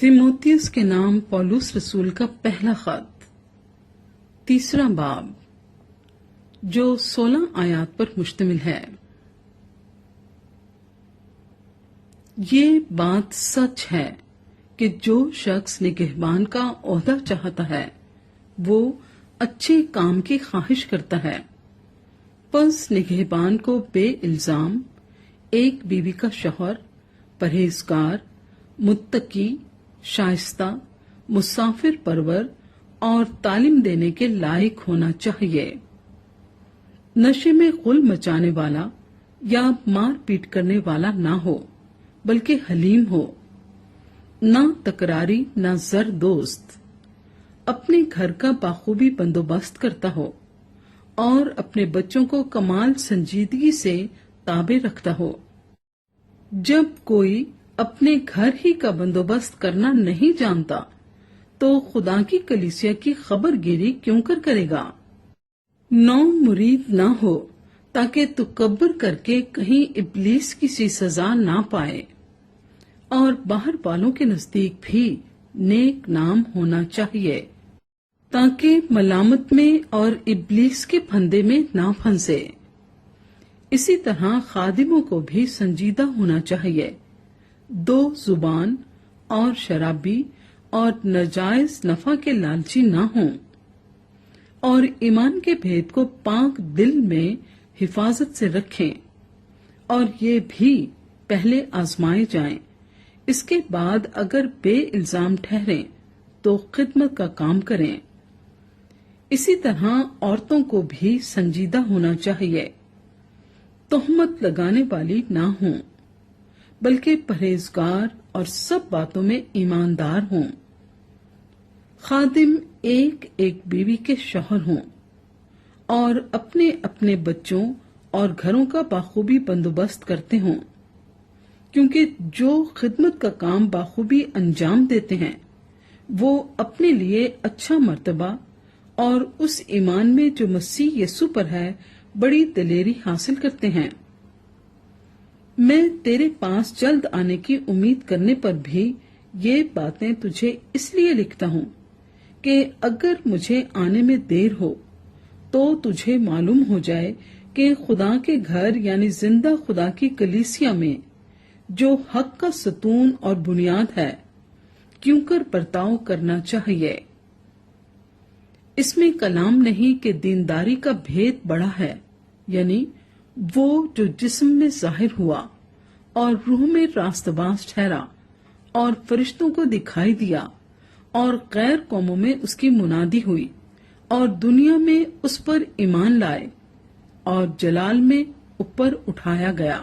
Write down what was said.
تیموتھیوس کے نام پولس رسول کا پہلا خط، 3 باب، جو 16 آیات پر مشتمل ہے۔ یہ بات سچ ہے کہ جو شخص نگہبان کا عہدہ چاہتا ہے وہ اچھے کام کی خواہش کرتا ہے۔ پس نگہبان کو بے الزام، ایک بیوی کا شوہر، پرہیزگار، متقی، شائستہ، مسافر پرور اور تعلیم دینے کے لائق ہونا چاہیے۔ نشے میں غل مچانے والا یا مار پیٹ کرنے والا نہ ہو، بلکہ حلیم ہو، نہ تکراری نہ زر دوست، اپنے گھر کا بخوبی بندوبست کرتا ہو اور اپنے بچوں کو کمال سنجیدگی سے تابع رکھتا ہو۔ جب کوئی اپنے گھر ہی کا بندوبست کرنا نہیں جانتا تو خدا کی کلیسیا کی خبر گیری کیوں کرے گا؟ نو مرید نہ ہو تاکہ تکبر کر کے کہیں ابلیس کی سی سزا نہ پائے، اور باہر والوں کے نزدیک بھی نیک نام ہونا چاہیے تاکہ ملامت میں اور ابلیس کے پھندے میں نہ پھنسے۔ اسی طرح خادموں کو بھی سنجیدہ ہونا چاہیے، دو زبان اور شرابی اور ناجائز نفع کے لالچی نہ ہوں، اور ایمان کے بھید کو پاک دل میں حفاظت سے رکھیں، اور یہ بھی پہلے آزمائے جائیں، اس کے بعد اگر بے الزام ٹھہریں تو خدمت کا کام کریں۔ اسی طرح عورتوں کو بھی سنجیدہ ہونا چاہیے، تہمت لگانے والی نہ ہوں، بلکہ پرہیزگار اور سب باتوں میں ایماندار ہوں۔ خادم ایک ایک بیوی کے شوہر ہوں اور اپنے اپنے بچوں اور گھروں کا بخوبی بندوبست کرتے ہوں، کیونکہ جو خدمت کا کام بخوبی انجام دیتے ہیں وہ اپنے لیے اچھا مرتبہ اور اس ایمان میں جو مسیح یسوع پر ہے بڑی دلیری حاصل کرتے ہیں۔ میں تیرے پاس جلد آنے کی امید کرنے پر بھی یہ باتیں تجھے اس لیے لکھتا ہوں کہ اگر مجھے آنے میں دیر ہو تو تجھے معلوم ہو جائے کہ خدا کے گھر یعنی زندہ خدا کی کلیسیا میں جو حق کا ستون اور بنیاد ہے کیوں کر برتاؤ کرنا چاہیے۔ اس میں کلام نہیں کہ دینداری کا بھید بڑا ہے، یعنی وہ جو جسم میں ظاہر ہوا اور روح میں راست باز ٹھہرا اور فرشتوں کو دکھائی دیا، اور غیر قوموں میں اس کی منادی ہوئی، اور دنیا میں اس پر ایمان لائے، اور جلال میں اوپر اٹھایا گیا۔